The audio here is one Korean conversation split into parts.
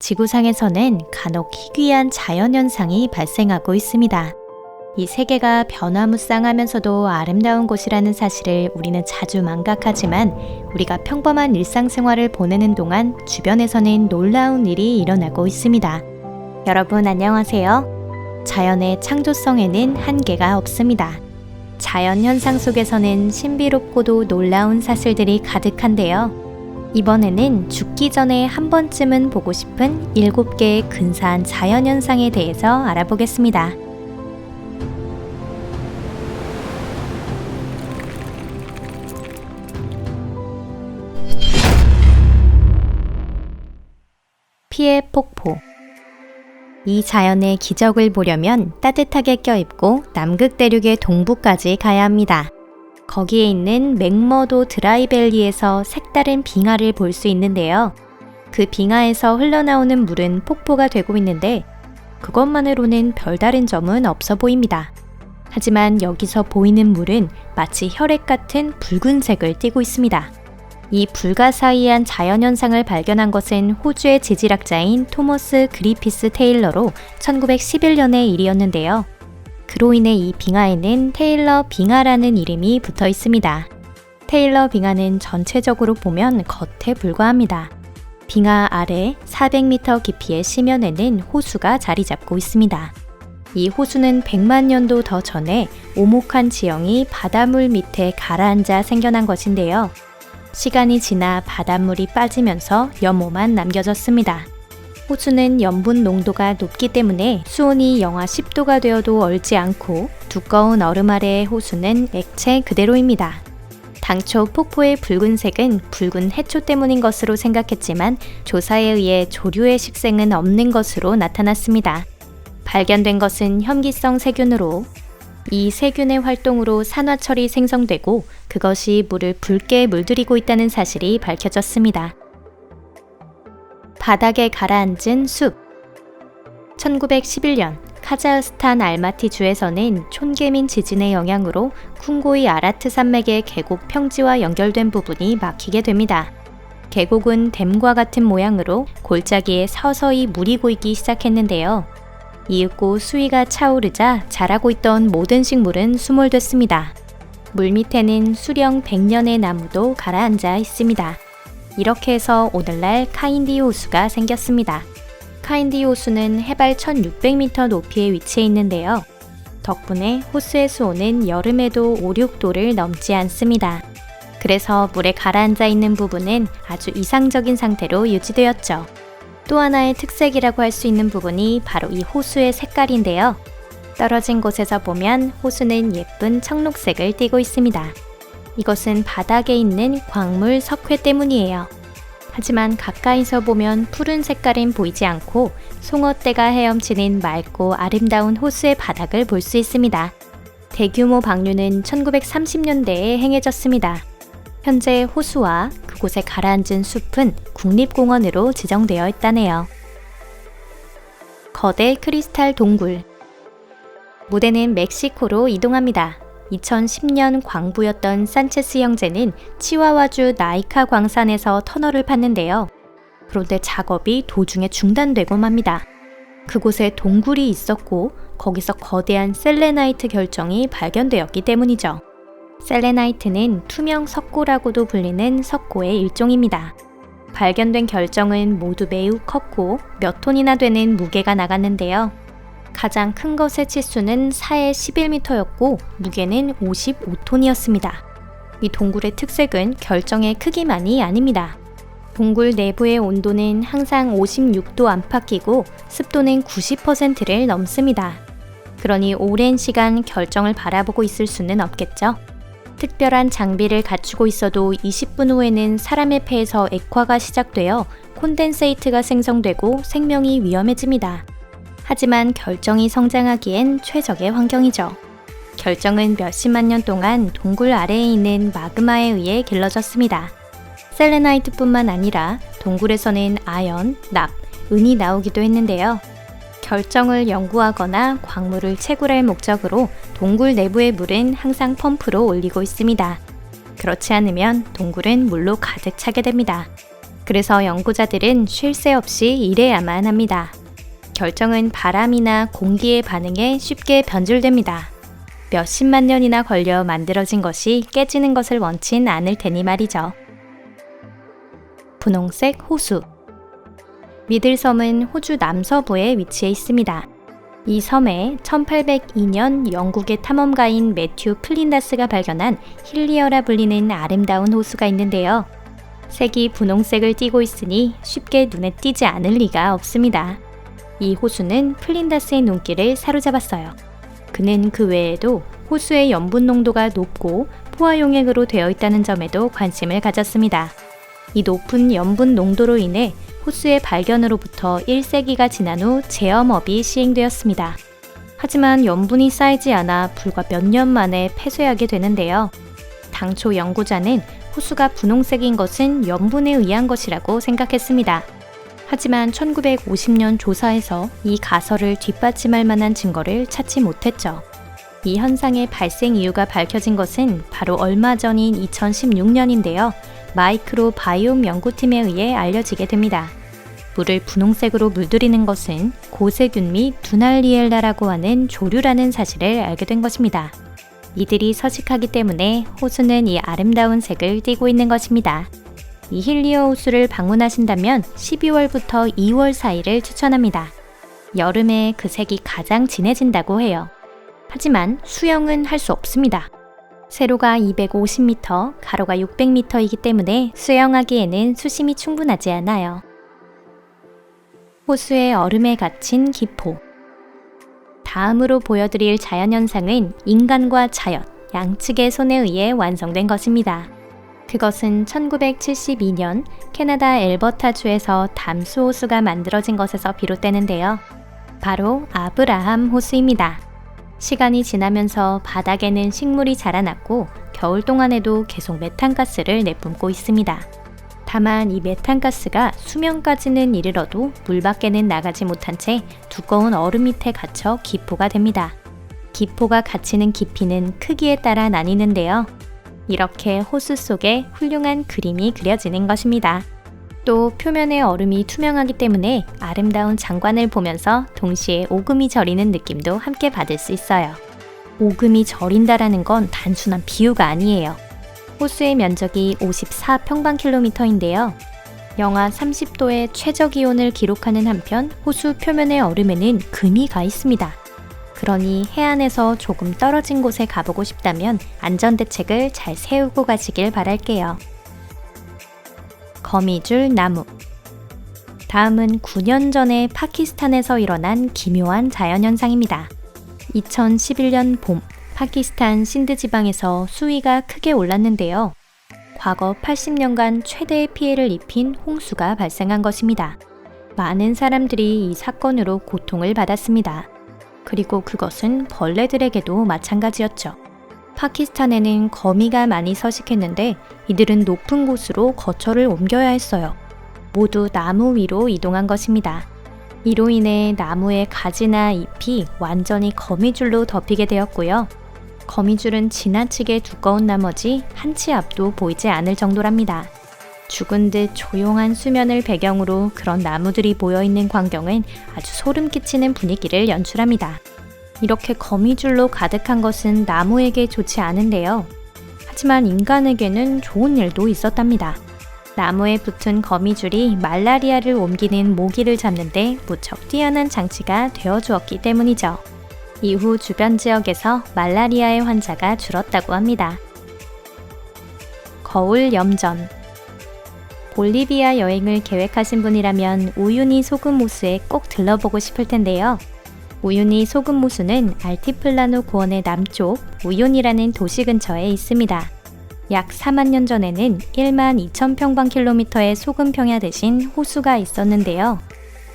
지구상에서는 간혹 희귀한 자연현상이 발생하고 있습니다. 이 세계가 변화무쌍하면서도 아름다운 곳이라는 사실을 우리는 자주 망각하지만 우리가 평범한 일상생활을 보내는 동안 주변에서는 놀라운 일이 일어나고 있습니다. 여러분 안녕하세요. 자연의 창조성에는 한계가 없습니다. 자연현상 속에서는 신비롭고도 놀라운 사실들이 가득한데요. 이번에는 죽기 전에 한 번쯤은 보고 싶은 7개의 근사한 자연현상에 대해서 알아보겠습니다. 피해 폭포. 이 자연의 기적을 보려면 따뜻하게 껴입고 남극 대륙의 동부까지 가야 합니다. 거기에 있는 맥머도 드라이밸리에서 색다른 빙하를 볼 수 있는데요. 그 빙하에서 흘러나오는 물은 폭포가 되고 있는데 그것만으로는 별다른 점은 없어 보입니다. 하지만 여기서 보이는 물은 마치 혈액 같은 붉은색을 띠고 있습니다. 이 불가사의한 자연현상을 발견한 것은 호주의 지질학자인 토머스 그리피스 테일러로 1911년의 일이었는데요. 그로 인해 이 빙하에는 테일러 빙하라는 이름이 붙어 있습니다. 테일러 빙하는 전체적으로 보면 겉에 불과합니다. 빙하 아래 400m 깊이의 심연에는 호수가 자리 잡고 있습니다. 이 호수는 100만 년도 더 전에 오목한 지형이 바닷물 밑에 가라앉아 생겨난 것인데요. 시간이 지나 바닷물이 빠지면서 염호만 남겨졌습니다. 호수는 염분 농도가 높기 때문에 수온이 영하 10도가 되어도 얼지 않고 두꺼운 얼음 아래의 호수는 액체 그대로입니다. 당초 폭포의 붉은색은 붉은 해초 때문인 것으로 생각했지만 조사에 의해 조류의 식생은 없는 것으로 나타났습니다. 발견된 것은 현기성 세균으로 이 세균의 활동으로 산화철이 생성되고 그것이 물을 붉게 물들이고 있다는 사실이 밝혀졌습니다. 바닥에 가라앉은 숲. 1911년 카자흐스탄 알마티주에서는 촌개민 지진의 영향으로 쿵고이 아라트 산맥의 계곡 평지와 연결된 부분이 막히게 됩니다. 계곡은 댐과 같은 모양으로 골짜기에 서서히 물이 고이기 시작했는데요. 이윽고 수위가 차오르자 자라고 있던 모든 식물은 수몰됐습니다. 물 밑에는 수령 100년의 나무도 가라앉아 있습니다. 이렇게 해서 오늘날 카인디 호수가 생겼습니다. 카인디 호수는 해발 1600m 높이에 위치해 있는데요. 덕분에 호수의 수온은 여름에도 5, 6도를 넘지 않습니다. 그래서 물에 가라앉아 있는 부분은 아주 이상적인 상태로 유지되었죠. 또 하나의 특색이라고 할 수 있는 부분이 바로 이 호수의 색깔인데요. 떨어진 곳에서 보면 호수는 예쁜 청록색을 띠고 있습니다. 이것은 바닥에 있는 광물 석회 때문이에요. 하지만 가까이서 보면 푸른 색깔은 보이지 않고 송어떼가 헤엄치는 맑고 아름다운 호수의 바닥을 볼 수 있습니다. 대규모 방류는 1930년대에 행해졌습니다. 현재 호수와 그곳에 가라앉은 숲은 국립공원으로 지정되어 있다네요. 거대 크리스탈 동굴. 무대는 멕시코로 이동합니다. 2010년 광부였던 산체스 형제는 치와와주 나이카 광산에서 터널을 팠는데요. 그런데 작업이 도중에 중단되고 맙니다. 그곳에 동굴이 있었고 거기서 거대한 셀레나이트 결정이 발견되었기 때문이죠. 셀레나이트는 투명 석고라고도 불리는 석고의 일종입니다. 발견된 결정은 모두 매우 컸고 몇 톤이나 되는 무게가 나갔는데요. 가장 큰 것의 치수는 4에 11m였고 무게는 55톤이었습니다. 이 동굴의 특색은 결정의 크기만이 아닙니다. 동굴 내부의 온도는 항상 56도 안팎이고 습도는 90%를 넘습니다. 그러니 오랜 시간 결정을 바라보고 있을 수는 없겠죠. 특별한 장비를 갖추고 있어도 20분 후에는 사람의 폐에서 액화가 시작되어 콘덴세이트가 생성되고 생명이 위험해집니다. 하지만 결정이 성장하기엔 최적의 환경이죠. 결정은 몇십만 년 동안 동굴 아래에 있는 마그마에 의해 길러졌습니다. 셀레나이트뿐만 아니라 동굴에서는 아연, 납, 은이 나오기도 했는데요. 결정을 연구하거나 광물을 채굴할 목적으로 동굴 내부의 물은 항상 펌프로 올리고 있습니다. 그렇지 않으면 동굴은 물로 가득 차게 됩니다. 그래서 연구자들은 쉴 새 없이 일해야만 합니다. 결정은 바람이나 공기의 반응에 쉽게 변질됩니다. 몇십만 년이나 걸려 만들어진 것이 깨지는 것을 원치 않을 테니 말이죠. 분홍색 호수. 미들섬은 호주 남서부에 위치해 있습니다. 이 섬에 1802년 영국의 탐험가인 매튜 플린다스가 발견한 힐리어라 불리는 아름다운 호수가 있는데요. 색이 분홍색을 띠고 있으니 쉽게 눈에 띄지 않을 리가 없습니다. 이 호수는 플린다스의 눈길을 사로잡았어요. 그는 그 외에도 호수의 염분 농도가 높고 포화용액으로 되어 있다는 점에도 관심을 가졌습니다. 이 높은 염분 농도로 인해 호수의 발견으로부터 1세기가 지난 후 제염업이 시행되었습니다. 하지만 염분이 쌓이지 않아 불과 몇 년 만에 폐쇄하게 되는데요. 당초 연구자는 호수가 분홍색인 것은 염분에 의한 것이라고 생각했습니다. 하지만 1950년 조사에서 이 가설을 뒷받침할 만한 증거를 찾지 못했죠. 이 현상의 발생 이유가 밝혀진 것은 바로 얼마 전인 2016년인데요. 마이크로 바이옴 연구팀에 의해 알려지게 됩니다. 물을 분홍색으로 물들이는 것은 고세균 및 두날리엘라라고 하는 조류라는 사실을 알게 된 것입니다. 이들이 서식하기 때문에 호수는 이 아름다운 색을 띠고 있는 것입니다. 이 힐리어 호수를 방문하신다면 12월부터 2월 사이를 추천합니다. 여름에 그 색이 가장 진해진다고 해요. 하지만 수영은 할 수 없습니다. 세로가 250m, 가로가 600m이기 때문에 수영하기에는 수심이 충분하지 않아요. 호수의 얼음에 갇힌 기포. 다음으로 보여드릴 자연현상은 인간과 자연, 양측의 손에 의해 완성된 것입니다. 그것은 1972년 캐나다 엘버타주에서 담수 호수가 만들어진 것에서 비롯되는데요. 바로 아브라함 호수입니다. 시간이 지나면서 바닥에는 식물이 자라났고 겨울 동안에도 계속 메탄가스를 내뿜고 있습니다. 다만 이 메탄가스가 수면까지는 이르러도 물 밖에는 나가지 못한 채 두꺼운 얼음 밑에 갇혀 기포가 됩니다. 기포가 갇히는 깊이는 크기에 따라 나뉘는데요. 이렇게 호수 속에 훌륭한 그림이 그려지는 것입니다. 또 표면의 얼음이 투명하기 때문에 아름다운 장관을 보면서 동시에 오금이 저리는 느낌도 함께 받을 수 있어요. 오금이 저린다라는 건 단순한 비유가 아니에요. 호수의 면적이 54평방킬로미터인데요. 영하 30도의 최저기온을 기록하는 한편 호수 표면의 얼음에는 금이 가 있습니다. 그러니 해안에서 조금 떨어진 곳에 가보고 싶다면 안전대책을 잘 세우고 가시길 바랄게요. 거미줄 나무. 다음은 9년 전에 파키스탄에서 일어난 기묘한 자연현상입니다. 2011년 봄, 파키스탄 신드 지방에서 수위가 크게 올랐는데요. 과거 80년간 최대의 피해를 입힌 홍수가 발생한 것입니다. 많은 사람들이 이 사건으로 고통을 받았습니다. 그리고 그것은 벌레들에게도 마찬가지였죠. 파키스탄에는 거미가 많이 서식했는데 이들은 높은 곳으로 거처를 옮겨야 했어요. 모두 나무 위로 이동한 것입니다. 이로 인해 나무의 가지나 잎이 완전히 거미줄로 덮이게 되었고요. 거미줄은 지나치게 두꺼운 나머지 한 치 앞도 보이지 않을 정도랍니다. 죽은 듯 조용한 수면을 배경으로 그런 나무들이 모여있는 광경은 아주 소름 끼치는 분위기를 연출합니다. 이렇게 거미줄로 가득한 것은 나무에게 좋지 않은데요. 하지만 인간에게는 좋은 일도 있었답니다. 나무에 붙은 거미줄이 말라리아를 옮기는 모기를 잡는데 무척 뛰어난 장치가 되어주었기 때문이죠. 이후 주변 지역에서 말라리아의 환자가 줄었다고 합니다. 거울 염전. 볼리비아 여행을 계획하신 분이라면 우유니 소금 호수에 꼭 들러보고 싶을 텐데요. 우유니 소금 호수는 알티플라노 고원의 남쪽 우유니라는 도시 근처에 있습니다. 약 4만 년 전에는 1만 2천 평방킬로미터의 소금 평야 대신 호수가 있었는데요.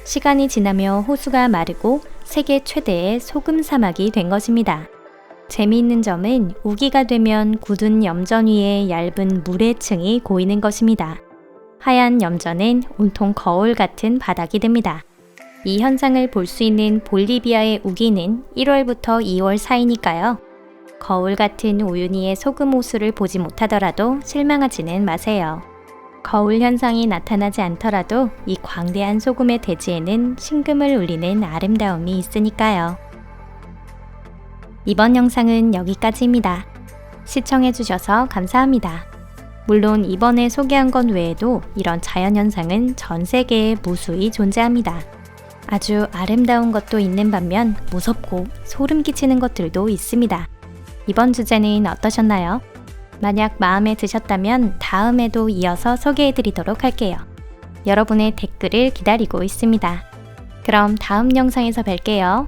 시간이 지나며 호수가 마르고 세계 최대의 소금 사막이 된 것입니다. 재미있는 점은 우기가 되면 굳은 염전 위에 얇은 물의 층이 고이는 것입니다. 하얀 염전은 온통 거울 같은 바닥이 됩니다. 이 현상을 볼 수 있는 볼리비아의 우기는 1월부터 2월 사이니까요. 거울 같은 우유니의 소금 호수를 보지 못하더라도 실망하지는 마세요. 거울 현상이 나타나지 않더라도 이 광대한 소금의 대지에는 신금을 울리는 아름다움이 있으니까요. 이번 영상은 여기까지입니다. 시청해주셔서 감사합니다. 물론 이번에 소개한 것 외에도 이런 자연현상은 전 세계에 무수히 존재합니다. 아주 아름다운 것도 있는 반면 무섭고 소름 끼치는 것들도 있습니다. 이번 주제는 어떠셨나요? 만약 마음에 드셨다면 다음에도 이어서 소개해드리도록 할게요. 여러분의 댓글을 기다리고 있습니다. 그럼 다음 영상에서 뵐게요.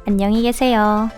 안녕히 계세요.